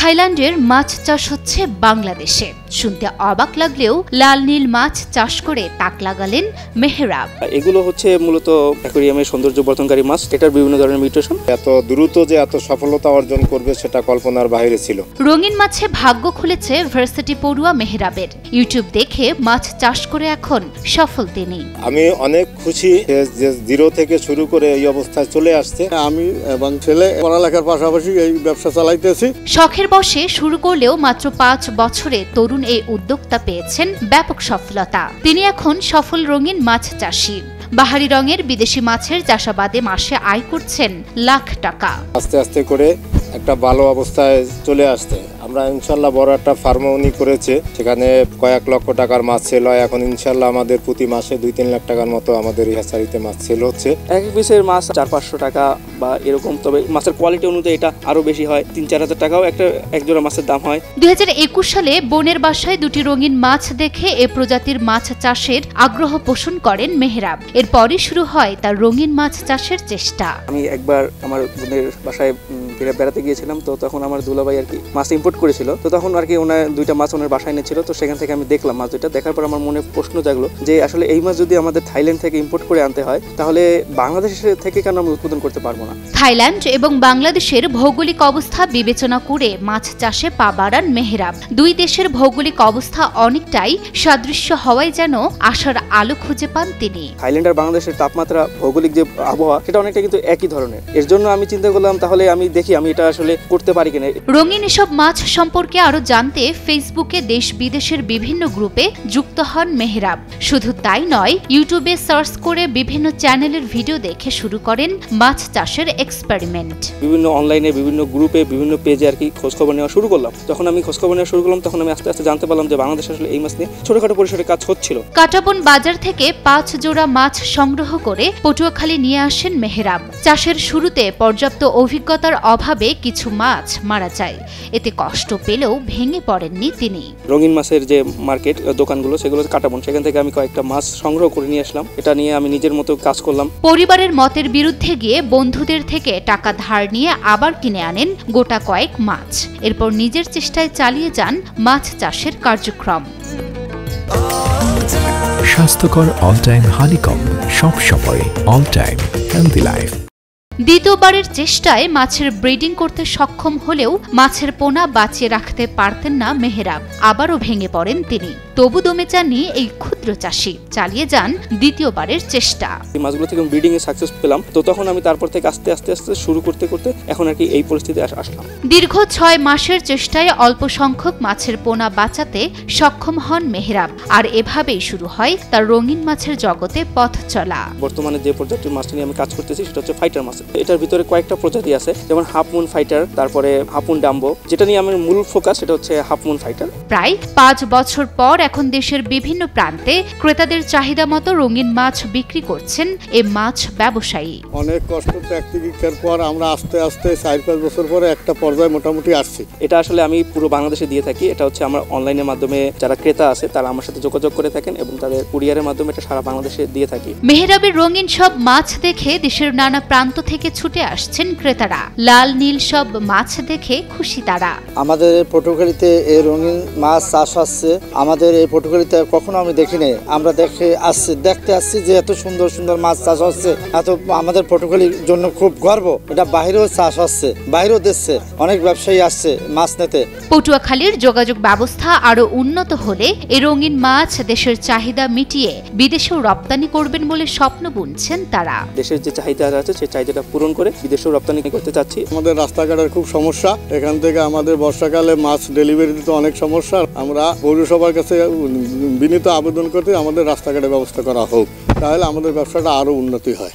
থাইল্যান্ডের মাছ চাষ হচ্ছে বাংলাদেশে। শুনতে অবাক লাগলেও লাল নীল মাছ চাষ করে তাক লাগালেন মেহরাব। এগুলো হচ্ছে মূলত অ্যাকোয়ারিয়ামের সৌন্দর্য বর্ধনকারী মাছ। এটার বিভিন্ন ধরনের মিউটেশন। এত দ্রুত যে এত সফলতা অর্জন করবে সেটা কল্পনার বাইরে ছিল। রঙিন মাছে ভাগ্য খুলেছে ভার্সিটি পড়ুয়া মেহরাবের। ইউটিউব দেখে মাছ চাষ করে এখন সফল তিনি। আমি অনেক খুশি যে জিরো থেকে শুরু করে এই অবস্থায় চলে আসছে। আমি এবং ছেলে পড়ালেখার পাশাপাশি এই ব্যবসা চালাইতেছি। শখের বশে শুরু করলেও মাত্র 5 বছরে তরুণ এই উদ্যোক্তা পেয়েছেন ব্যাপক সফলতা। তিনি এখন সফল রঙিন মাছ চাষী। বাহারি রঙের বিদেশি মাছের চাষাবাদে মাসে আয় করছেন লাখ টাকা। আস্তে আস্তে করে একটা ভালো অবস্থায় চলে আসছে। আমরা ইনশাল্লাহ বড় একটা ফার্মও উনি করেছে, সেখানে কয়েক লক্ষ টাকার মাছ সেল হয়। এখন ইনশাল্লাহ আমাদের প্রতি মাসে 2-3 লাখ টাকার মতো আমাদের এই হ্যাচারিতে মাছ সেল হচ্ছে। এক পিসের মাছ 400-500 টাকা বা এরকম, তবে মাছের কোয়ালিটি অনুযায়ী এটা আরো বেশি হয়। 3-4 হাজার টাকাও এক জোড়া মাছের দাম হয়। 2021 সালে বোনের বাসায় 2টি রঙিন মাছ দেখে এ প্রজাতির মাছ চাষের আগ্রহ পোষণ করেন মেহরাব। এরপরই শুরু হয় তার রঙিন মাছ চাষের চেষ্টা। আমি একবার আমার বোনের বাসায় বেড়াতে গিয়েছিলাম, তো তখন আমার দুলাভাই আর কি মাছ ইম্পোর্ট করেছিল। তো তখন আর কি ওনার 2টা মাছ ওনার বাসায় এনেছিল। তো সেখান থেকে আমি দেখলাম মাছ দুইটা। দেখার পর আমার মনে প্রশ্ন জাগলো যে আসলে এই মাছ যদি আমাদের থাইল্যান্ড থেকে ইম্পোর্ট করে আনতে হয়, তাহলে বাংলাদেশ থেকে কেন আমি উৎপাদন করতে পারবো না? থাইল্যান্ড এবং বাংলাদেশের ভৌগোলিক অবস্থা বিবেচনা করে মাছ চাষে পা বাড়ান মেহরাব। দুই দেশের ভৌগোলিক অবস্থা অনেকটাই সাদৃশ্য হওয়ায় যেন আশার আলো খুঁজে পান তিনি। থাইল্যান্ড আর বাংলাদেশের তাপমাত্রা, ভৌগোলিক যে আবহাওয়া, সেটা অনেকটা কিন্তু একই ধরনের। এর জন্য আমি চিন্তা করলাম তাহলে আমি দেখি আমি এটা আসলে করতে পারি কিনা। রঙিন এসব মাছ সম্পর্কে আরো জানতে ফেসবুকে দেশ বিদেশের বিভিন্ন গ্রুপে যুক্ত হন মেহরাব। শুধু তাই নয়, ইউটিউবে সার্চ করে বিভিন্ন চ্যানেলের ভিডিও দেখে শুরু করেন মাছ চাষের এক্সপেরিমেন্ট। বিভিন্ন অনলাইনে, বিভিন্ন গ্রুপে, বিভিন্ন পেজে আর কি খোঁজখবর নেওয়া শুরু করলাম। তখন আমি খোঁজখবর নেওয়া শুরু করলাম, তখন আমি আস্তে আস্তে জানতে পারলাম যে বাংলাদেশে আসলে এই মাছ নিয়ে ছোটখাটো পরিসরে কাজ হচ্ছিল। কাটাবন বাজার থেকে 5 জোড়া মাছ সংগ্রহ করে পটুয়াখালী নিয়ে আসেন মেহরাব। চাষের শুরুতে পর্যাপ্ত অভিজ্ঞতার অভাবে কিছু মাছ মারা যায়। এতে কষ্ট পেলেও ভেঙে পড়েননি তিনি। রঙিন মাছের যে মার্কেট দোকানগুলো, সেগুলো কাটাবন, সেখান থেকে আমি কয়েকটা মাছ সংগ্রহ করে নিয়ে আসলাম। এটা নিয়ে আমি নিজের মতো কাজ করলাম। পরিবারের মতের বিরুদ্ধে গিয়ে বন্ধুদের থেকে টাকা ধার নিয়ে আবার কিনে আনেন গোটা কয়েক মাছ। এরপর নিজের চেষ্টায় চালিয়ে যান মাছ চাষের কার্যক্রম। স্বাস্থ্যকর অল টাইম হানিকম, সব সময় অল টাইম হেলদি লাইফ। দ্বিতীয়বারের চেষ্টায় মাছের ব্রিডিং করতে সক্ষম হলেও মাছের পোনা বাঁচিয়ে রাখতে পারতেন না মেহরাব। আবারও ভেঙে পড়েন তিনি। তবু দমে যাননি এই ক্ষুদ্র চাষী, চালিয়ে যান দ্বিতীয়বারের চেষ্টা। এই মাছগুলো থেকে ব্রিডিং এ সাকসেস পেলাম। তো তখন আমি তারপর থেকে আস্তে আস্তে শুরু করতে এখন আর কি এই পরিস্থিতি আসলাম। দীর্ঘ 6 মাসের চেষ্টায় অল্প সংখ্যক মাছের পোনা বাঁচাতে সক্ষম হন মেহরাব। আর এভাবেই শুরু হয় তার রঙিন মাছের জগতে পথ চলা। বর্তমানে যে প্রজাতির মাছ নিয়ে আমি কাজ করতেছি সেটা হচ্ছে ফাইটার মাছ। এটার ভিতরে কয়েকটা প্রজাতি আছে, যেমন হাফ মুন ফাইটার, তারপরে হাফ মুন ডাম্বো। যেটা নিয়ে আমার মূল ফোকাস সেটা হচ্ছে হাফ মুন ফাইটার। প্রায় 5 বছর পর এখন দেশের বিভিন্ন প্রান্তে ক্রেতাদের চাহিদা মতো রঙিন মাছ বিক্রি করছেন এ মাছ ব্যবসায়ী। অনেক কষ্ট ত্যাগ পর আমরা আস্তে আস্তে 4-5 বছর পরে একটা পর্যায়ে মোটামুটি আসছি। এটা আসলে আমি পুরো বাংলাদেশে দিয়ে থাকি। এটা হচ্ছে আমার অনলাইনের মাধ্যমে যারা ক্রেতা আছে তারা আমার সাথে যোগাযোগ করে থাকেন এবং তাদের কুরিয়ারের মাধ্যমে এটা সারা বাংলাদেশে দিয়ে থাকি। মেহরাবের রঙিন সব মাছ দেখে দেশের নানা প্রান্ত থেকে ছুটে আসছেন ক্রেতারা। লাল নীল সব মাছ দেখে খুশি তারা। আমাদের এই পটুয়াখালীতে এই রঙিন মাছ চাষ হচ্ছে। আমাদের এই পটুয়াখালীতে কখনো আমি দেখিনি। আমরা দেখতে আসছি যে এত সুন্দর সুন্দর মাছ চাষ হচ্ছে। এত আমাদের পটুয়াখালীর জন্য খুব গর্ব। এটা বাইরেও চাষ হচ্ছে, বাইরেও দেশে অনেক ব্যবসায়ী আসছে মাছ নিতে। পটুয়াখালীর যোগাযোগ ব্যবস্থা আরো উন্নত হলে এই রঙিন মাছ দেশের চাহিদা মিটিয়ে বিদেশেও রপ্তানি করবেন বলে স্বপ্ন বুনছেন তারা। দেশের যে চাহিদা আছে সেই চাহিদাটা পূরণ করে বিদেশেও রপ্তানি করতে চাচ্ছি। আমাদের রাস্তাঘাটের খুব সমস্যা। এখান থেকে আমাদের বর্ষাকালে মাছ ডেলিভারি দিতে অনেক সমস্যা। আমরা পৌরসভার কাছে বিনীত আবেদন করতে আমাদের রাস্তাঘাটের ব্যবস্থা করা হোক, তাহলে আমাদের ব্যবসাটা আরো উন্নতি হয়।